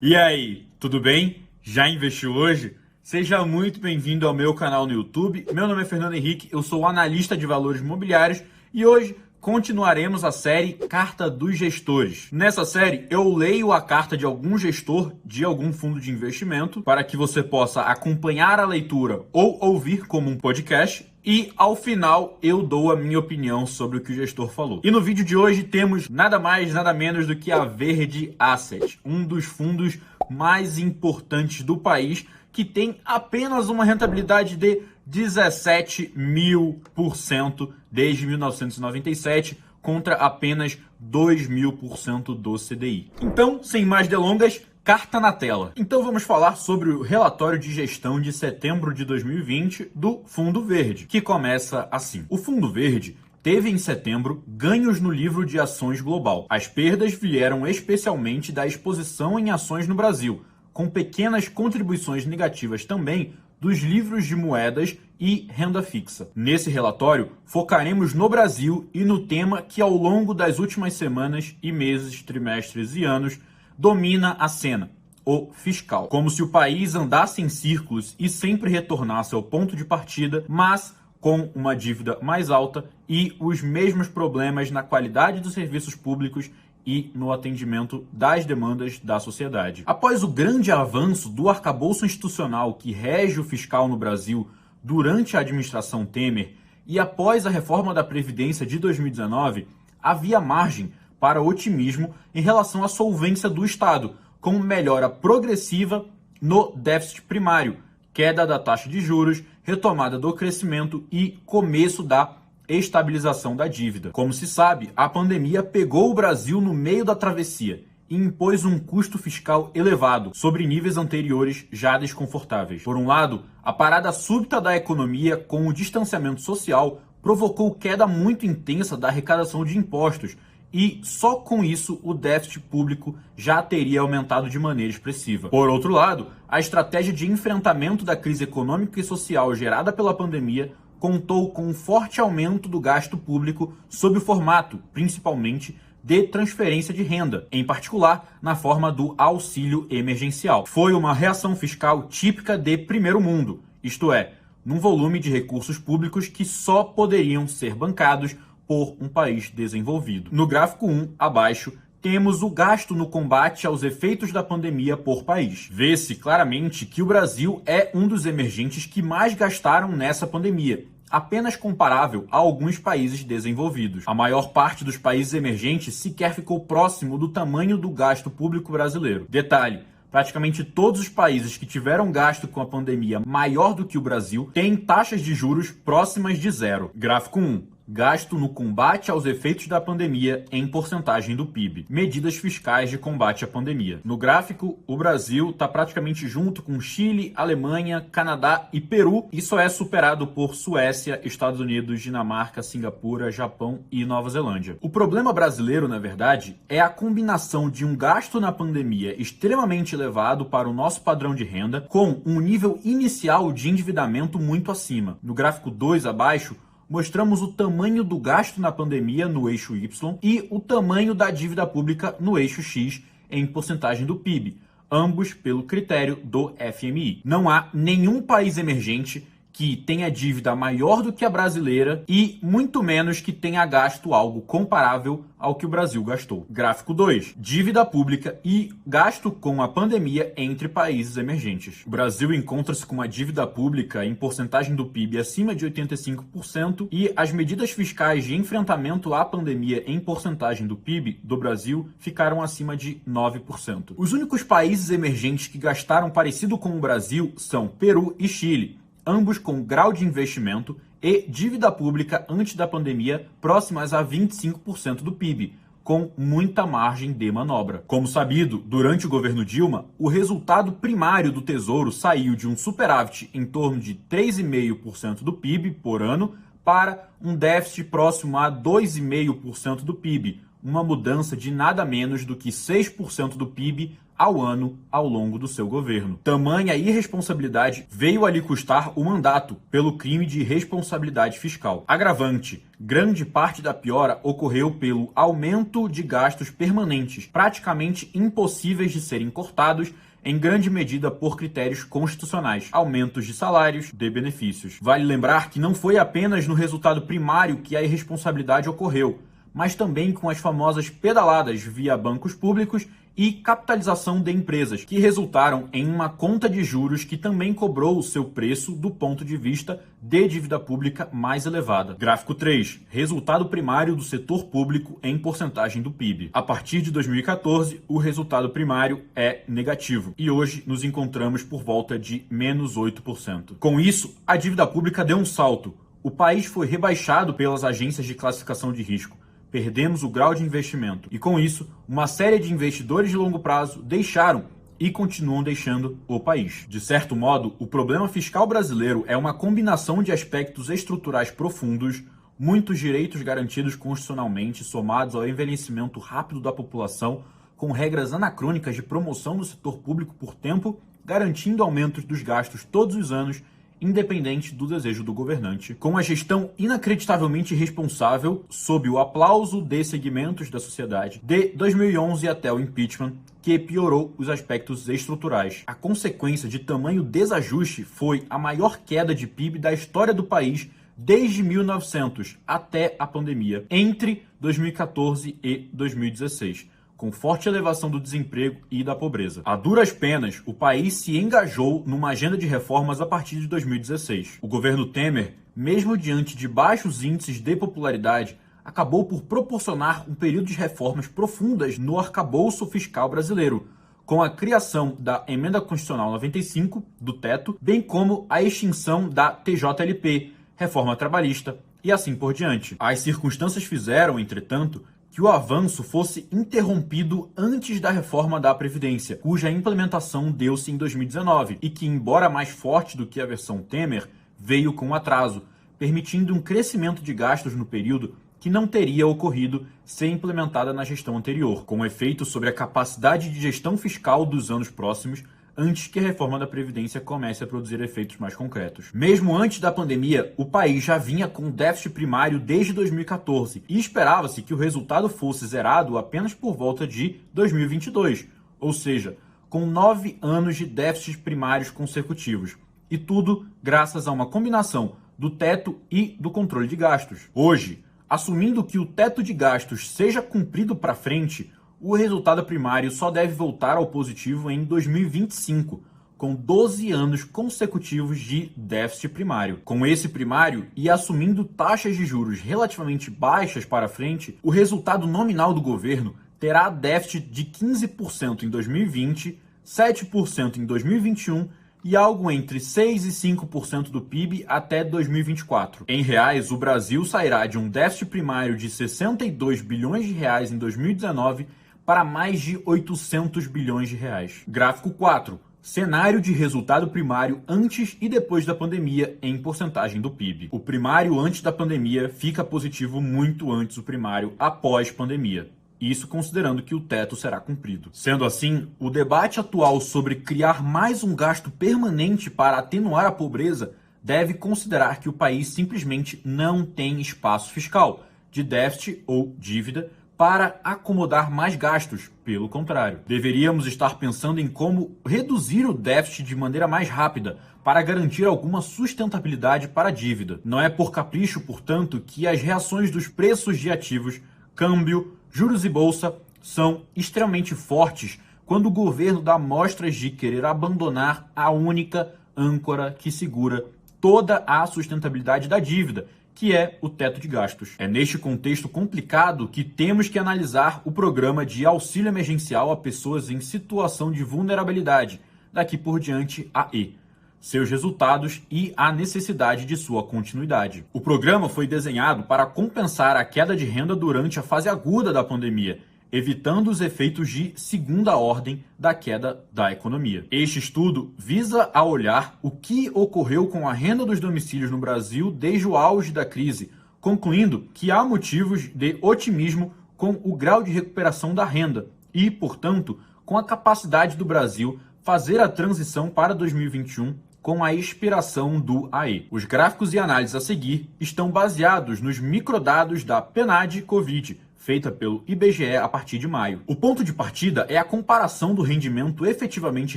E aí, tudo bem? Já investiu hoje? Seja muito bem-vindo ao meu canal no YouTube. Meu nome é Fernando Henrique, eu sou analista de valores imobiliários e hoje continuaremos a série Carta dos Gestores. Nessa série, eu leio a carta de algum gestor de algum fundo de investimento para que você possa acompanhar a leitura ou ouvir como um podcast. E ao final eu dou a minha opinião sobre o que o gestor falou. E no vídeo de hoje temos nada mais, nada menos do que a Verde Asset, um dos fundos mais importantes do país, que tem apenas uma rentabilidade de 17.000% desde 1997, contra apenas 2.000% do CDI. Então, sem mais delongas, carta na tela. Então vamos falar sobre o relatório de gestão de setembro de 2020 do Fundo Verde, que começa assim. O Fundo Verde teve em setembro ganhos no livro de ações global. As perdas vieram especialmente da exposição em ações no Brasil, com pequenas contribuições negativas também dos livros de moedas e renda fixa. Nesse relatório, focaremos no Brasil e no tema que ao longo das últimas semanas e meses, trimestres e anos domina a cena, o fiscal. Como se o país andasse em círculos e sempre retornasse ao ponto de partida, mas com uma dívida mais alta e os mesmos problemas na qualidade dos serviços públicos e no atendimento das demandas da sociedade. Após o grande avanço do arcabouço institucional que rege o fiscal no Brasil durante a administração Temer e após a reforma da Previdência de 2019, havia margem para otimismo em relação à solvência do Estado, com melhora progressiva no déficit primário, queda da taxa de juros, retomada do crescimento e começo da estabilização da dívida. Como se sabe, a pandemia pegou o Brasil no meio da travessia e impôs um custo fiscal elevado sobre níveis anteriores já desconfortáveis. Por um lado, a parada súbita da economia com o distanciamento social provocou queda muito intensa da arrecadação de impostos, e só com isso o déficit público já teria aumentado de maneira expressiva. Por outro lado, a estratégia de enfrentamento da crise econômica e social gerada pela pandemia contou com um forte aumento do gasto público sob o formato, principalmente, de transferência de renda, em particular na forma do auxílio emergencial. Foi uma reação fiscal típica de primeiro mundo, isto é, num volume de recursos públicos que só poderiam ser bancados por um país desenvolvido. No gráfico 1, abaixo, temos o gasto no combate aos efeitos da pandemia por país. Vê-se claramente que o Brasil é um dos emergentes que mais gastaram nessa pandemia, apenas comparável a alguns países desenvolvidos. A maior parte dos países emergentes sequer ficou próximo do tamanho do gasto público brasileiro. Detalhe: praticamente todos os países que tiveram gasto com a pandemia maior do que o Brasil têm taxas de juros próximas de zero. Gráfico 1. Gasto no combate aos efeitos da pandemia em porcentagem do PIB. Medidas fiscais de combate à pandemia. No gráfico, o Brasil está praticamente junto com Chile, Alemanha, Canadá e Peru, e só é superado por Suécia, Estados Unidos, Dinamarca, Singapura, Japão e Nova Zelândia. O problema brasileiro, na verdade, é a combinação de um gasto na pandemia extremamente elevado para o nosso padrão de renda, com um nível inicial de endividamento muito acima. No gráfico 2 abaixo, mostramos o tamanho do gasto na pandemia no eixo Y e o tamanho da dívida pública no eixo X em porcentagem do PIB, ambos pelo critério do FMI. Não há nenhum país emergente que tenha dívida maior do que a brasileira e muito menos que tenha gasto algo comparável ao que o Brasil gastou. Gráfico 2. Dívida pública e gasto com a pandemia entre países emergentes. O Brasil encontra-se com uma dívida pública em porcentagem do PIB acima de 85% e as medidas fiscais de enfrentamento à pandemia em porcentagem do PIB do Brasil ficaram acima de 9%. Os únicos países emergentes que gastaram parecido com o Brasil são Peru e Chile, ambos com grau de investimento e dívida pública antes da pandemia próximas a 25% do PIB, com muita margem de manobra. Como sabido, durante o governo Dilma, o resultado primário do Tesouro saiu de um superávit em torno de 3,5% do PIB por ano para um déficit próximo a 2,5% do PIB, uma mudança de nada menos do que 6% do PIB ao ano ao longo do seu governo. Tamanha irresponsabilidade veio a lhe custar o mandato pelo crime de responsabilidade fiscal. Agravante: grande parte da piora ocorreu pelo aumento de gastos permanentes, praticamente impossíveis de serem cortados, em grande medida por critérios constitucionais, aumentos de salários, de benefícios. Vale lembrar que não foi apenas no resultado primário que a irresponsabilidade ocorreu, mas também com as famosas pedaladas via bancos públicos e capitalização de empresas, que resultaram em uma conta de juros que também cobrou o seu preço do ponto de vista de dívida pública mais elevada. Gráfico 3. Resultado primário do setor público em porcentagem do PIB. A partir de 2014, o resultado primário é negativo e hoje nos encontramos por volta de menos 8%. Com isso, a dívida pública deu um salto. O país foi rebaixado pelas agências de classificação de risco. Perdemos o grau de investimento e, com isso, uma série de investidores de longo prazo deixaram e continuam deixando o país. De certo modo, o problema fiscal brasileiro é uma combinação de aspectos estruturais profundos, muitos direitos garantidos constitucionalmente, somados ao envelhecimento rápido da população, com regras anacrônicas de promoção do setor público por tempo, garantindo aumentos dos gastos todos os anos, independente do desejo do governante, com a gestão inacreditavelmente irresponsável, sob o aplauso de segmentos da sociedade, de 2011 até o impeachment, que piorou os aspectos estruturais. A consequência de tamanho desajuste foi a maior queda de PIB da história do país desde 1900 até a pandemia, entre 2014 e 2016. Com forte elevação do desemprego e da pobreza. A duras penas, o país se engajou numa agenda de reformas a partir de 2016. O governo Temer, mesmo diante de baixos índices de popularidade, acabou por proporcionar um período de reformas profundas no arcabouço fiscal brasileiro, com a criação da Emenda Constitucional 95, do teto, bem como a extinção da TJLP, reforma trabalhista e assim por diante. As circunstâncias fizeram, entretanto, que o avanço fosse interrompido antes da reforma da Previdência, cuja implementação deu-se em 2019 e que, embora mais forte do que a versão Temer, veio com atraso, permitindo um crescimento de gastos no período que não teria ocorrido se implementada na gestão anterior, com efeito sobre a capacidade de gestão fiscal dos anos próximos, antes que a reforma da Previdência comece a produzir efeitos mais concretos. Mesmo antes da pandemia, o país já vinha com déficit primário desde 2014 e esperava-se que o resultado fosse zerado apenas por volta de 2022, ou seja, com 9 anos de déficits primários consecutivos. E tudo graças a uma combinação do teto e do controle de gastos. Hoje, assumindo que o teto de gastos seja cumprido para frente, o resultado primário só deve voltar ao positivo em 2025, com 12 anos consecutivos de déficit primário. Com esse primário e assumindo taxas de juros relativamente baixas para frente, o resultado nominal do governo terá déficit de 15% em 2020, 7% em 2021 e algo entre 6% e 5% do PIB até 2024. Em reais, o Brasil sairá de um déficit primário de 62 bilhões de reais em 2019 para mais de 800 bilhões de reais. Gráfico 4. Cenário de resultado primário antes e depois da pandemia em porcentagem do PIB. O primário antes da pandemia fica positivo muito antes do primário após pandemia. Isso considerando que o teto será cumprido. Sendo assim, o debate atual sobre criar mais um gasto permanente para atenuar a pobreza deve considerar que o país simplesmente não tem espaço fiscal, de déficit ou dívida, para acomodar mais gastos. Pelo contrário, deveríamos estar pensando em como reduzir o déficit de maneira mais rápida para garantir alguma sustentabilidade para a dívida. Não é por capricho, portanto, que as reações dos preços de ativos, câmbio, juros e bolsa são extremamente fortes quando o governo dá mostras de querer abandonar a única âncora que segura toda a sustentabilidade da dívida, que é o teto de gastos. É neste contexto complicado que temos que analisar o programa de auxílio emergencial a pessoas em situação de vulnerabilidade, daqui por diante a E, seus resultados e a necessidade de sua continuidade. O programa foi desenhado para compensar a queda de renda durante a fase aguda da pandemia, evitando os efeitos de segunda ordem da queda da economia. Este estudo visa a olhar o que ocorreu com a renda dos domicílios no Brasil desde o auge da crise, concluindo que há motivos de otimismo com o grau de recuperação da renda e, portanto, com a capacidade do Brasil fazer a transição para 2021 com a expiração do AE. Os gráficos e análises a seguir estão baseados nos microdados da PNAD Covid, feita pelo IBGE a partir de maio. O ponto de partida é a comparação do rendimento efetivamente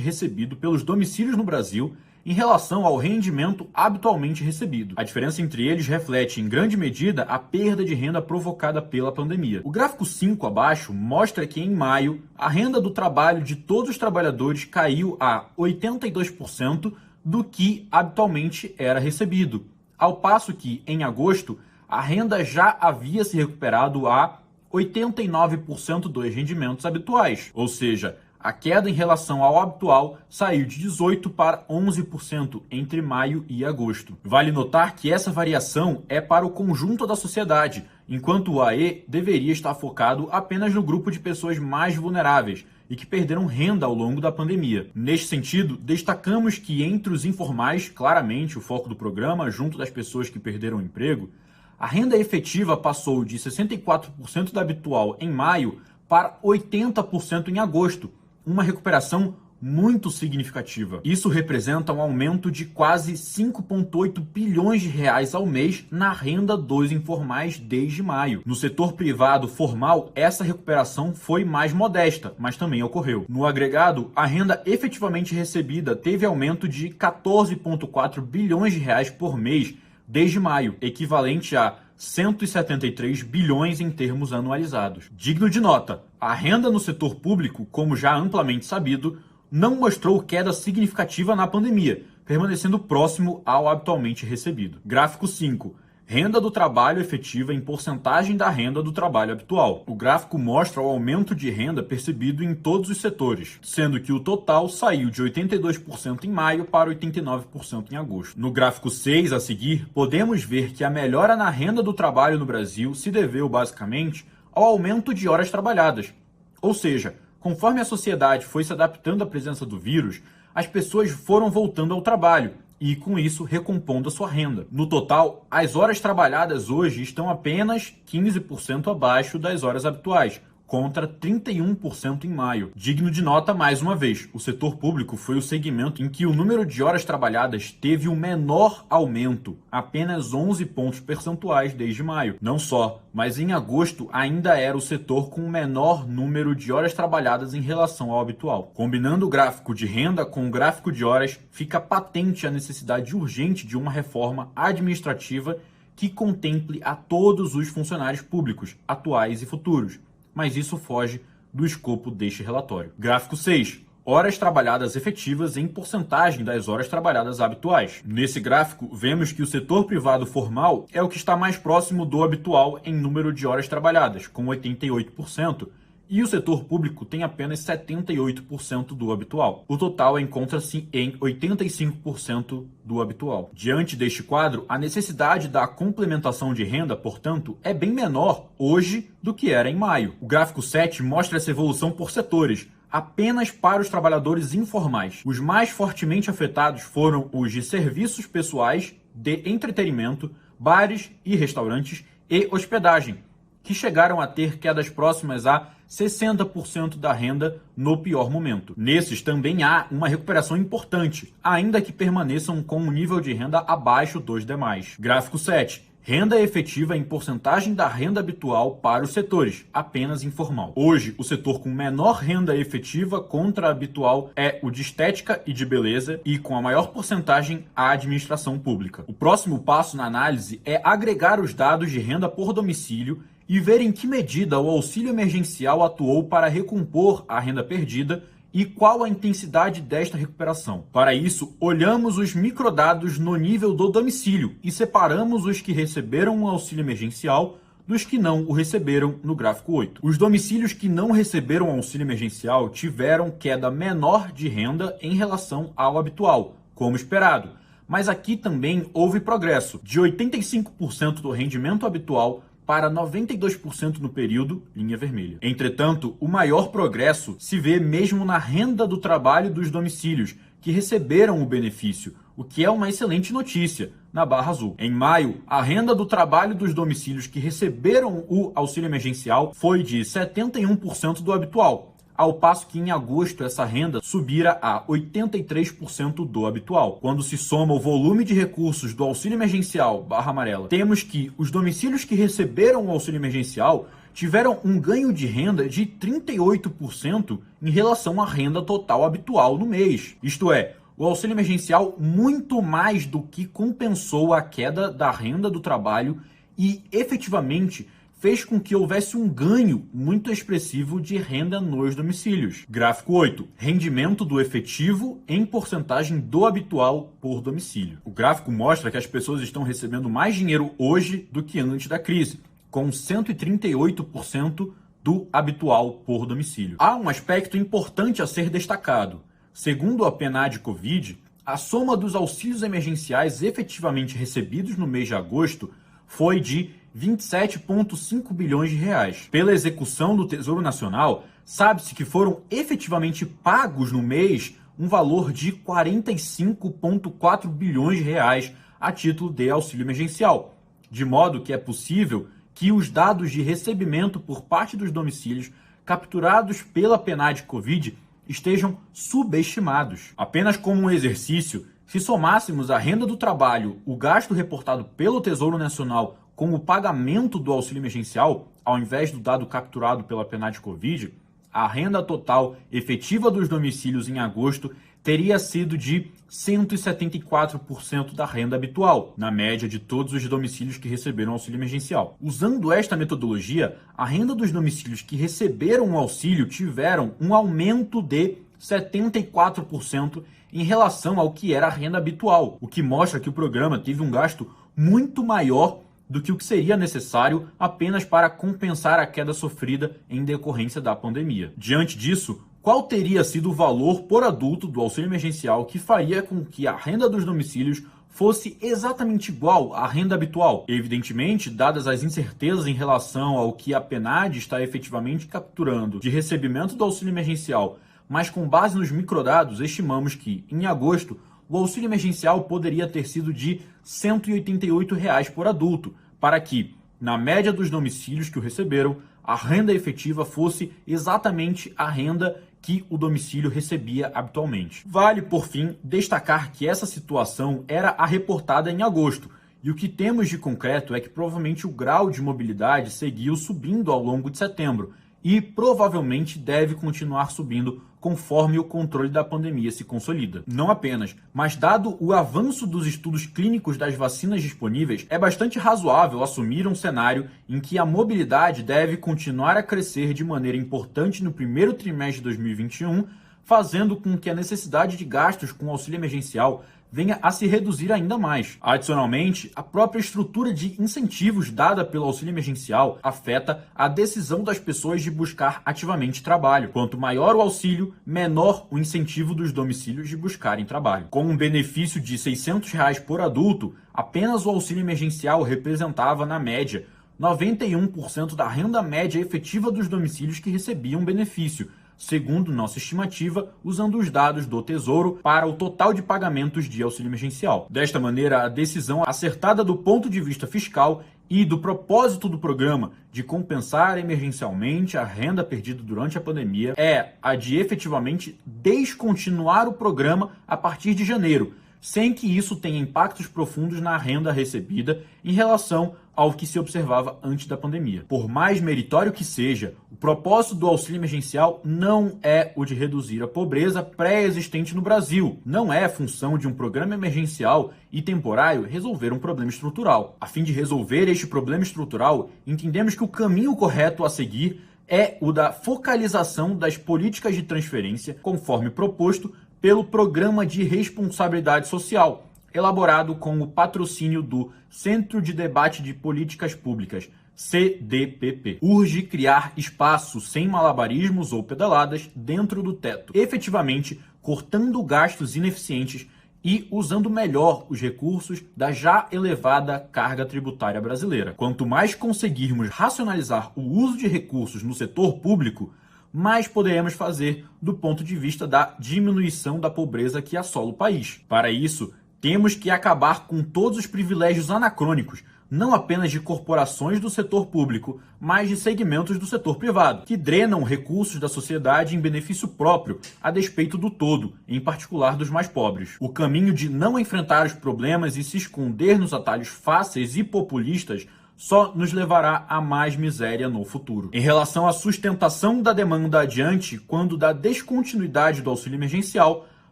recebido pelos domicílios no Brasil em relação ao rendimento habitualmente recebido. A diferença entre eles reflete, em grande medida, a perda de renda provocada pela pandemia. O gráfico 5 abaixo mostra que, em maio, a renda do trabalho de todos os trabalhadores caiu a 82% do que habitualmente era recebido, ao passo que, em agosto, a renda já havia se recuperado a 89% dos rendimentos habituais, ou seja, a queda em relação ao habitual saiu de 18% para 11% entre maio e agosto. Vale notar que essa variação é para o conjunto da sociedade, enquanto o AE deveria estar focado apenas no grupo de pessoas mais vulneráveis e que perderam renda ao longo da pandemia. Neste sentido, destacamos que entre os informais, claramente o foco do programa, junto das pessoas que perderam o emprego, a renda efetiva passou de 64% da habitual em maio para 80% em agosto, uma recuperação muito significativa. Isso representa um aumento de quase 5,8 bilhões de reais ao mês na renda dos informais desde maio. No setor privado formal, essa recuperação foi mais modesta, mas também ocorreu. No agregado, a renda efetivamente recebida teve aumento de 14,4 bilhões de reais por mês desde maio, equivalente a 173 bilhões em termos anualizados. Digno de nota, a renda no setor público, como já amplamente sabido, não mostrou queda significativa na pandemia, permanecendo próximo ao habitualmente recebido. Gráfico 5. Renda do trabalho efetiva em porcentagem da renda do trabalho habitual. O gráfico mostra o aumento de renda percebido em todos os setores, sendo que o total saiu de 82% em maio para 89% em agosto. No gráfico 6 a seguir, podemos ver que a melhora na renda do trabalho no Brasil se deveu basicamente ao aumento de horas trabalhadas. Ou seja, conforme a sociedade foi se adaptando à presença do vírus, as pessoas foram voltando ao trabalho e, com isso, recompondo a sua renda. No total, as horas trabalhadas hoje estão apenas 15% abaixo das horas habituais, contra 31% em maio. Digno de nota mais uma vez, o setor público foi o segmento em que o número de horas trabalhadas teve o menor aumento, apenas 11 pontos percentuais desde maio. Não só, mas em agosto ainda era o setor com o menor número de horas trabalhadas em relação ao habitual. Combinando o gráfico de renda com o gráfico de horas, fica patente a necessidade urgente de uma reforma administrativa que contemple a todos os funcionários públicos, atuais e futuros. Mas isso foge do escopo deste relatório. Gráfico 6. Horas trabalhadas efetivas em porcentagem das horas trabalhadas habituais. Nesse gráfico, vemos que o setor privado formal é o que está mais próximo do habitual em número de horas trabalhadas, com 88%, e o setor público tem apenas 78% do habitual. O total encontra-se em 85% do habitual. Diante deste quadro, a necessidade da complementação de renda, portanto, é bem menor hoje do que era em maio. O gráfico 7 mostra essa evolução por setores, apenas para os trabalhadores informais. Os mais fortemente afetados foram os de serviços pessoais, de entretenimento, bares e restaurantes e hospedagem, que chegaram a ter quedas próximas a 60% da renda no pior momento. Nesses também há uma recuperação importante, ainda que permaneçam com um nível de renda abaixo dos demais. Gráfico 7. Renda efetiva em porcentagem da renda habitual para os setores, apenas informal. Hoje, o setor com menor renda efetiva contra a habitual é o de estética e de beleza e, com a maior porcentagem, a administração pública. O próximo passo na análise é agregar os dados de renda por domicílio e ver em que medida o auxílio emergencial atuou para recompor a renda perdida e qual a intensidade desta recuperação. Para isso, olhamos os microdados no nível do domicílio e separamos os que receberam o auxílio emergencial dos que não o receberam no gráfico 8. Os domicílios que não receberam auxílio emergencial tiveram queda menor de renda em relação ao habitual, como esperado. Mas aqui também houve progresso, de 85% do rendimento habitual para 92% no período, linha vermelha. Entretanto, o maior progresso se vê mesmo na renda do trabalho dos domicílios, que receberam o benefício, o que é uma excelente notícia na Barra Azul. Em maio, a renda do trabalho dos domicílios que receberam o auxílio emergencial foi de 71% do habitual, ao passo que em agosto essa renda subira a 83% do habitual. Quando se soma o volume de recursos do auxílio emergencial barra amarela, temos que os domicílios que receberam o auxílio emergencial tiveram um ganho de renda de 38% em relação à renda total habitual no mês. Isto é, o auxílio emergencial muito mais do que compensou a queda da renda do trabalho e, efetivamente, fez com que houvesse um ganho muito expressivo de renda nos domicílios. Gráfico 8. Rendimento do efetivo em porcentagem do habitual por domicílio. O gráfico mostra que as pessoas estão recebendo mais dinheiro hoje do que antes da crise, com 138% do habitual por domicílio. Há um aspecto importante a ser destacado. Segundo a PNAD Covid, a soma dos auxílios emergenciais efetivamente recebidos no mês de agosto foi de 27,5 bilhões de reais. Pela execução do Tesouro Nacional, sabe-se que foram efetivamente pagos no mês um valor de 45,4 bilhões de reais a título de auxílio emergencial, de modo que é possível que os dados de recebimento por parte dos domicílios capturados pela PNAD Covid estejam subestimados. Apenas como um exercício, se somássemos a renda do trabalho, o gasto reportado pelo Tesouro Nacional com o pagamento do auxílio emergencial, ao invés do dado capturado pela PNAD Covid, a renda total efetiva dos domicílios em agosto teria sido de 174% da renda habitual, na média de todos os domicílios que receberam auxílio emergencial. Usando esta metodologia, a renda dos domicílios que receberam o auxílio tiveram um aumento de 74% em relação ao que era a renda habitual, o que mostra que o programa teve um gasto muito maior do que o que seria necessário apenas para compensar a queda sofrida em decorrência da pandemia. Diante disso, qual teria sido o valor por adulto do auxílio emergencial que faria com que a renda dos domicílios fosse exatamente igual à renda habitual? Evidentemente, dadas as incertezas em relação ao que a PNAD está efetivamente capturando de recebimento do auxílio emergencial, mas com base nos microdados, estimamos que, em agosto, o auxílio emergencial poderia ter sido de R$ 188 por adulto, para que, na média dos domicílios que o receberam, a renda efetiva fosse exatamente a renda que o domicílio recebia habitualmente. Vale, por fim, destacar que essa situação era a reportada em agosto, e o que temos de concreto é que provavelmente o grau de mobilidade seguiu subindo ao longo de setembro, e provavelmente deve continuar subindo conforme o controle da pandemia se consolida. Não apenas, mas dado o avanço dos estudos clínicos das vacinas disponíveis, é bastante razoável assumir um cenário em que a mobilidade deve continuar a crescer de maneira importante no primeiro trimestre de 2021, fazendo com que a necessidade de gastos com auxílio emergencial venha a se reduzir ainda mais. Adicionalmente, a própria estrutura de incentivos dada pelo auxílio emergencial afeta a decisão das pessoas de buscar ativamente trabalho. Quanto maior o auxílio, menor o incentivo dos domicílios de buscarem trabalho. Com um benefício de R$ 600 por adulto, apenas o auxílio emergencial representava, na média, 91% da renda média efetiva dos domicílios que recebiam benefício, segundo nossa estimativa, usando os dados do Tesouro para o total de pagamentos de auxílio emergencial. Desta maneira, a decisão acertada do ponto de vista fiscal e do propósito do programa de compensar emergencialmente a renda perdida durante a pandemia é a de efetivamente descontinuar o programa a partir de janeiro, sem que isso tenha impactos profundos na renda recebida em relação ao que se observava antes da pandemia. Por mais meritório que seja, o propósito do auxílio emergencial não é o de reduzir a pobreza pré-existente no Brasil. Não é função de um programa emergencial e temporário resolver um problema estrutural. A fim de resolver este problema estrutural, entendemos que o caminho correto a seguir é o da focalização das políticas de transferência, conforme proposto pelo Programa de Responsabilidade Social, elaborado com o patrocínio do Centro de Debate de Políticas Públicas, CDPP. Urge criar espaço sem malabarismos ou pedaladas dentro do teto, efetivamente cortando gastos ineficientes e usando melhor os recursos da já elevada carga tributária brasileira. Quanto mais conseguirmos racionalizar o uso de recursos no setor público, mais poderemos fazer do ponto de vista da diminuição da pobreza que assola o país. Para isso, Temos que acabar com todos os privilégios anacrônicos, não apenas de corporações do setor público, mas de segmentos do setor privado, que drenam recursos da sociedade em benefício próprio, a despeito do todo, em particular dos mais pobres. O caminho de não enfrentar os problemas e se esconder nos atalhos fáceis e populistas só nos levará a mais miséria no futuro. Em relação à sustentação da demanda adiante, quando da descontinuidade do auxílio emergencial,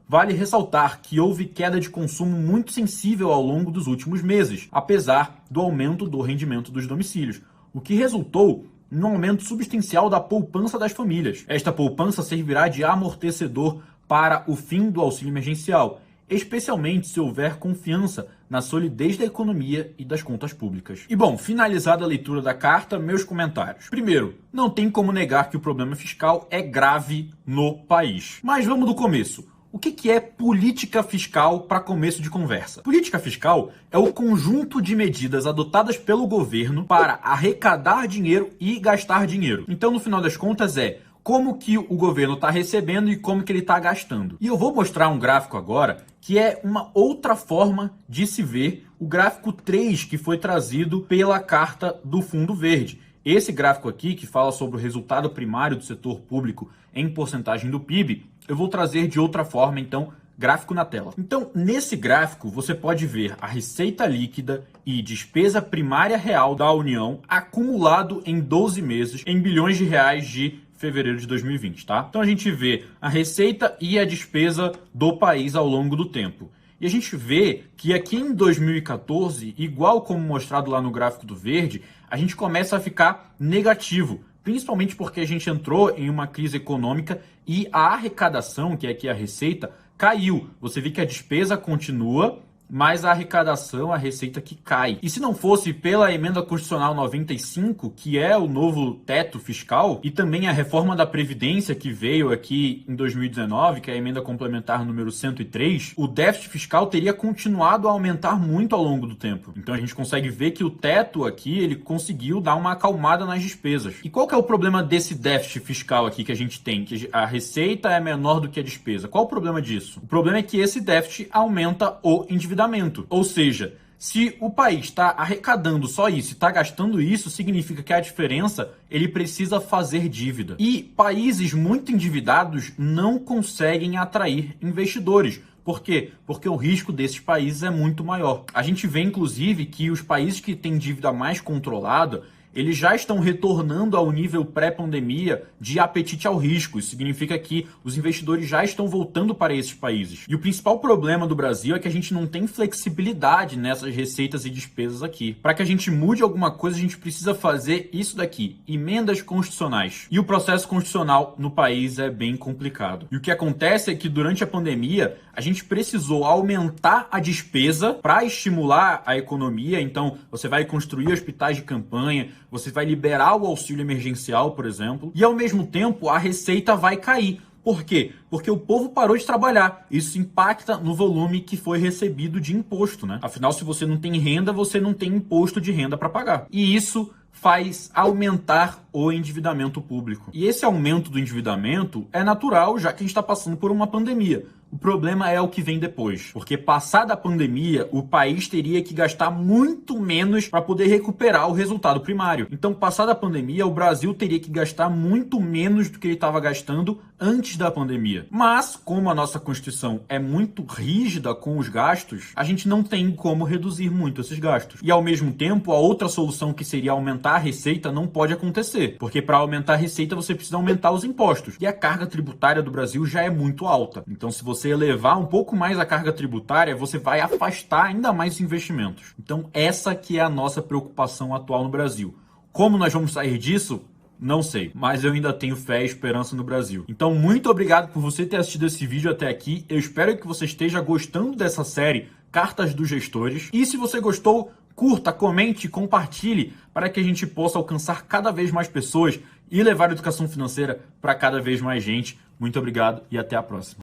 vale ressaltar que houve queda de consumo muito sensível ao longo dos últimos meses, apesar do aumento do rendimento dos domicílios, o que resultou num aumento substancial da poupança das famílias. Esta poupança servirá de amortecedor para o fim do auxílio emergencial, especialmente se houver confiança na solidez da economia e das contas públicas. E bom, finalizada a leitura da carta, meus comentários. Primeiro, não tem como negar que o problema fiscal é grave no país. Mas vamos do começo. O que é política fiscal para começo de conversa? Política fiscal é o conjunto de medidas adotadas pelo governo para arrecadar dinheiro e gastar dinheiro. Então, no final das contas, é como que o governo está recebendo e como que ele está gastando. E eu vou mostrar um gráfico agora que é uma outra forma de se ver o gráfico 3 que foi trazido pela Carta do Fundo Verde. Esse gráfico aqui, que fala sobre o resultado primário do setor público em porcentagem do PIB, eu vou trazer de outra forma, então, gráfico na tela. Então, nesse gráfico, você pode ver a receita líquida e despesa primária real da União acumulado em 12 meses em bilhões de reais de fevereiro de 2020, tá? Então, a gente vê a receita e a despesa do país ao longo do tempo. E a gente vê que aqui em 2014, igual como mostrado lá no gráfico do verde, a gente começa a ficar negativo, principalmente porque a gente entrou em uma crise econômica e a arrecadação, que é aqui a receita, caiu. Você vê que a despesa continua, mas a arrecadação, a receita que cai. E se não fosse pela Emenda Constitucional 95, que é o novo teto fiscal, e também a reforma da Previdência que veio aqui em 2019, que é a Emenda Complementar número 103, o déficit fiscal teria continuado a aumentar muito ao longo do tempo. Então a gente consegue ver que o teto aqui, ele conseguiu dar uma acalmada nas despesas. E qual que é o problema desse déficit fiscal aqui que a gente tem? Que a receita é menor do que a despesa. Qual o problema disso? O problema é que esse déficit aumenta o endividamento. Ou seja, se o país está arrecadando só isso e está gastando isso, significa que a diferença ele precisa fazer dívida. E países muito endividados não conseguem atrair investidores. Por quê? Porque o risco desses países é muito maior. A gente vê, inclusive, que os países que têm dívida mais controlada, eles já estão retornando ao nível pré-pandemia de apetite ao risco. Isso significa que os investidores já estão voltando para esses países. E o principal problema do Brasil é que a gente não tem flexibilidade nessas receitas e despesas aqui. Para que a gente mude alguma coisa, a gente precisa fazer isso daqui, emendas constitucionais. E o processo constitucional no país é bem complicado. E o que acontece é que durante a pandemia, a gente precisou aumentar a despesa para estimular a economia. Então, você vai construir hospitais de campanha, você vai liberar o auxílio emergencial, por exemplo, e ao mesmo tempo a receita vai cair. Por quê? Porque o povo parou de trabalhar. Isso impacta no volume que foi recebido de imposto, né? Afinal, se você não tem renda, você não tem imposto de renda para pagar. E isso faz aumentar o endividamento público. E esse aumento do endividamento é natural, já que a gente está passando por uma pandemia. O problema é o que vem depois, porque passada a pandemia, o país teria que gastar muito menos para poder recuperar o resultado primário. Então, passada a pandemia, o Brasil teria que gastar muito menos do que ele estava gastando antes da pandemia. Mas, como a nossa Constituição é muito rígida com os gastos, a gente não tem como reduzir muito esses gastos. E, ao mesmo tempo, a outra solução que seria aumentar a receita não pode acontecer, porque para aumentar a receita você precisa aumentar os impostos. E a carga tributária do Brasil já é muito alta. Então, se você elevar um pouco mais a carga tributária, você vai afastar ainda mais os investimentos. Então, essa que é a nossa preocupação atual no Brasil. Como nós vamos sair disso? Não sei, mas eu ainda tenho fé e esperança no Brasil. Então, muito obrigado por você ter assistido esse vídeo até aqui. Eu espero que você esteja gostando dessa série Cartas dos Gestores. E se você gostou, curta, comente, compartilhe para que a gente possa alcançar cada vez mais pessoas e levar a educação financeira para cada vez mais gente. Muito obrigado e até a próxima.